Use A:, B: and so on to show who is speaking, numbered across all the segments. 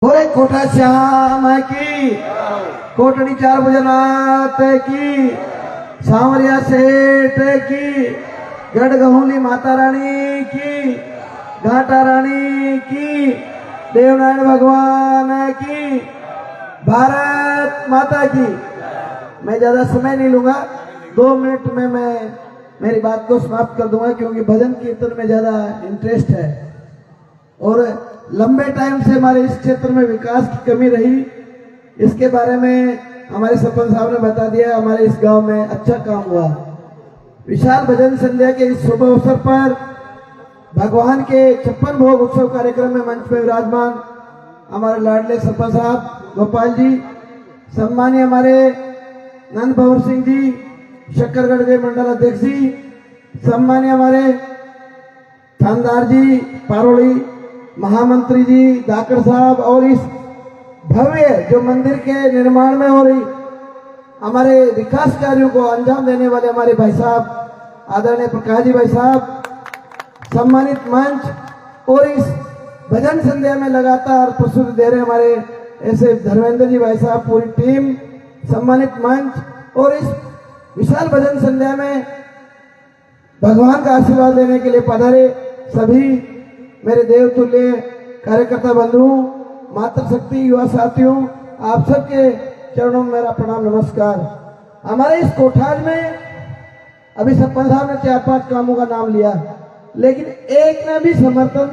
A: बोले कोटा श्याम की कोटड़ी 4 भुजनाथ की सांवरिया सेठ की गढ़गहुली माता रानी की घाटा रानी की देवनारायण भगवान की भारत माता की। मैं ज्यादा समय नहीं लूंगा, 2 मिनट में मैं मेरी बात को समाप्त कर दूंगा, क्योंकि भजन कीर्तन में ज्यादा इंटरेस्ट है और लंबे टाइम से हमारे इस क्षेत्र में विकास की कमी रही। इसके बारे में हमारे सरपंच साहब ने बता दिया। हमारे इस गांव में अच्छा काम हुआ। विशाल भजन संध्या के इस शुभ अवसर पर भगवान के 56 भोग उत्सव कार्यक्रम में मंच में विराजमान हमारे लाडले सरपंच साहब गोपाल जी, सम्मानीय हमारे नंद भवर सिंह जी, शक्करगढ़ के मंडल अध्यक्ष जी, सम्मानीय हमारे थानदार जी पारोली, महामंत्री जी दाकर साहब, और इस भव्य जो मंदिर के निर्माण में हो रही हमारे विकास कार्यों को अंजाम देने वाले हमारे भाई साहब आदरणीय प्रकाश जी भाई साहब, सम्मानित मंच और इस भजन संध्या में लगातार प्रस्तुति दे रहे हमारे ऐसे धर्मेंद्र जी भाई साहब, पूरी टीम, सम्मानित मंच और इस विशाल भजन संध्या में भगवान का आशीर्वाद लेने के लिए पधारे सभी मेरे देवतुल्य कार्यकर्ता बंधुओं, मातृशक्ति युवा साथियों, आप सबके चरणों में मेरा प्रणाम नमस्कार। हमारे इस कोठार में अभी सरपंच साहब ने 4-5 कामों का नाम लिया, लेकिन एक ने भी समर्थन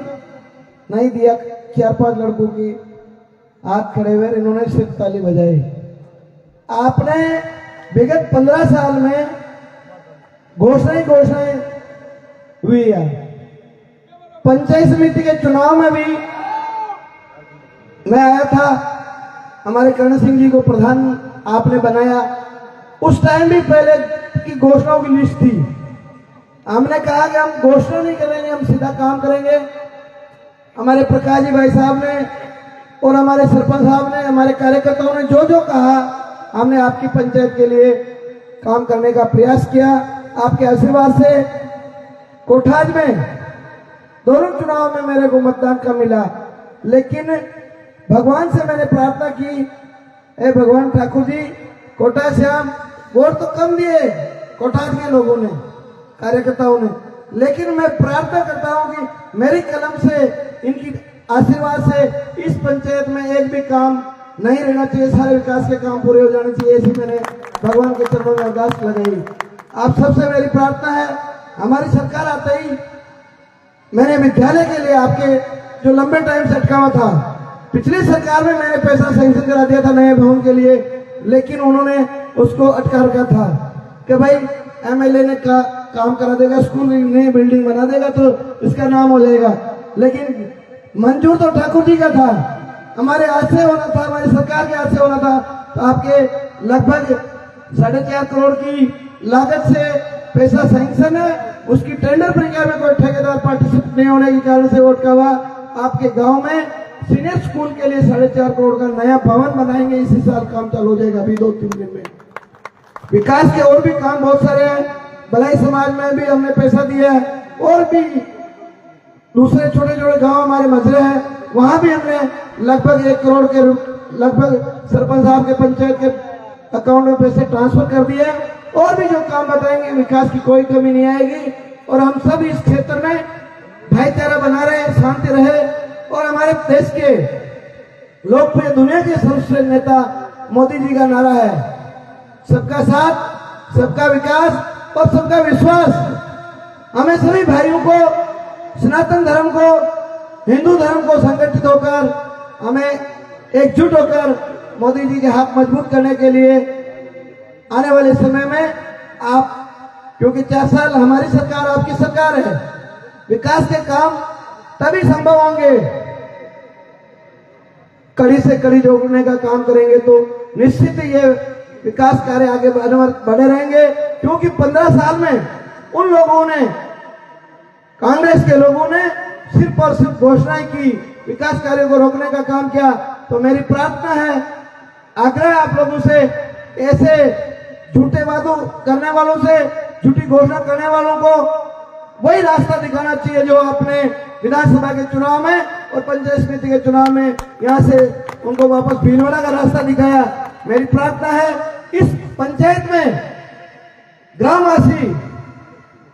A: नहीं दिया। 4-5 लड़कों की हाथ खड़े हुए, इन्होंने सिर्फ ताली बजाई। आपने विगत 15 साल में घोषणाएं हुई है। पंचायत समिति के चुनाव में भी मैं आया था, हमारे कर्ण सिंह जी को प्रधान आपने बनाया। उस टाइम भी पहले की घोषणाओं की लिस्ट थी। हमने कहा कि हम घोषणा नहीं करेंगे, हम सीधा काम करेंगे। हमारे प्रकाश जी भाई साहब ने और हमारे सरपंच साहब ने, हमारे कार्यकर्ताओं ने जो जो कहा, हमने आपकी पंचायत के लिए काम करने का प्रयास किया। आपके आशीर्वाद से कोठाज में दोनों चुनाव में मेरे को मतदान कम मिला, लेकिन भगवान से मैंने प्रार्थना की, ए भगवान ठाकुर जी, कोटा श्याम वोट तो कम दिए कोठाज के लोगों ने, कार्यकर्ताओं ने, लेकिन मैं प्रार्थना करता हूं कि मेरी कलम से, इनकी आशीर्वाद से इस पंचायत में एक भी काम नहीं रहना चाहिए, सारे विकास के काम पूरे हो जाने चाहिए। ऐसी मैंने भगवान के चरणों में अरदास लगाई। आप सबसे मेरी प्रार्थना है, हमारी सरकार आते ही मैंने विद्यालय के लिए आपके जो लंबे टाइम से अटका हुआ था, पिछली सरकार में मैंने पैसा सैंक्शन करा दिया था नए भवन के लिए, लेकिन उन्होंने उसको अटका रखा था कि भाई एमएलए ने काम करा देगा, स्कूल नई बिल्डिंग बना देगा तो इसका नाम हो जाएगा। लेकिन मंजूर तो ठाकुर जी का था, हमारे हाथ से होना था, हमारी सरकार के हाथ से होना था। तो आपके लगभग 4.5 करोड़ की लागत से पैसा सैंक्शन है, उसकी टेंडर प्रक्रिया में कोई ठेकेदार पार्टिसिपेट नहीं होने के कारण से वोट का हुआ। आपके गांव में सीनियर स्कूल के लिए 4.5 करोड़ का नया भवन बनाएंगे, इसी साल काम चालू हो जाएगा, अभी 2-3 दिन में। विकास के और भी काम बहुत सारे हैं, भलाई समाज में भी हमने पैसा दिया है, और भी दूसरे छोटे छोटे गांव हमारे मजरे हैं, वहां भी हमने लगभग 1 करोड़ के लगभग सरपंच साहब के पंचायत के अकाउंट में पैसे ट्रांसफर कर दिए। और भी जो काम बताएंगे, विकास की कोई कमी नहीं आएगी, और हम सब इस क्षेत्र में भाईचारा बना रहे, शांति रहे। और हमारे देश के लोकप्रिय, दुनिया के सर्वश्रेष्ठ नेता मोदी जी का नारा है, सबका साथ, सबका विकास और सबका विश्वास। हमें सभी भाइयों को, सनातन धर्म को, हिंदू धर्म को संगठित होकर, हमें एकजुट होकर मोदी जी के हाथ मजबूत करने के लिए आने वाले समय में आप, क्योंकि 4 साल हमारी सरकार, आपकी सरकार है, विकास के काम तभी संभव होंगे, कड़ी से कड़ी जोड़ने का काम करेंगे तो निश्चित ही ये विकास कार्य आगे बढ़े रहेंगे। क्योंकि 15 साल में उन लोगों ने, कांग्रेस के लोगों ने सिर्फ और सिर्फ घोषणाएं की, विकास कार्यों को रोकने का काम किया। तो मेरी प्रार्थना है, आग्रह आप लोगों से, ऐसे झूठे वादों करने वालों से, झूठी घोषणा करने वालों को वही रास्ता दिखाना चाहिए जो आपने विधानसभा के चुनाव में और पंचायत समिति के चुनाव में यहाँ से उनको वापस भीलवाड़ा का रास्ता दिखाया। मेरी प्रार्थना है इस पंचायत में ग्रामवासी,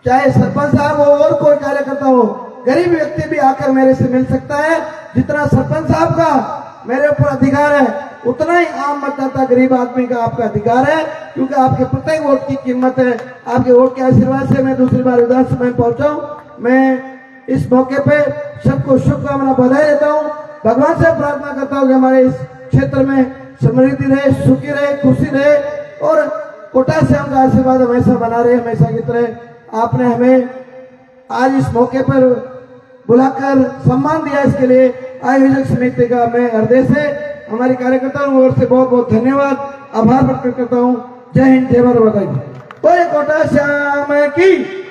A: चाहे सरपंच साहब हो और कोई कार्यकर्ता हो, गरीब व्यक्ति भी आकर मेरे से मिल सकता है। जितना सरपंच साहब का मेरे ऊपर अधिकार है उतना ही आम मतदाता गरीब आदमी का आपका अधिकार है, क्योंकि आपके प्रत्येक वोट की कीमत है। आपके वोट के आशीर्वाद से मैं दूसरी बार विधानसभा में पहुंचा हूं। मैं इस मौके पे सबको शुभकामना बधाई देता हूं। भगवान से प्रार्थना करता हूं कि हमारे इस क्षेत्र में समृद्धि रहे, सुखी रहे, खुशी रहे और कोटा से हमका आशीर्वाद हमेशा बना रहे, हमेशा की तरह। आपने हमें आज इस मौके पर बुलाकर सम्मान दिया, इसके लिए आयोजक समिति का मैं हृदय से हमारे कार्यकर्ताओं की ओर से बहुत बहुत धन्यवाद, आभार प्रकट करता हूँ। जय हिंद, जय भारत माता की। कोटा श्याम की।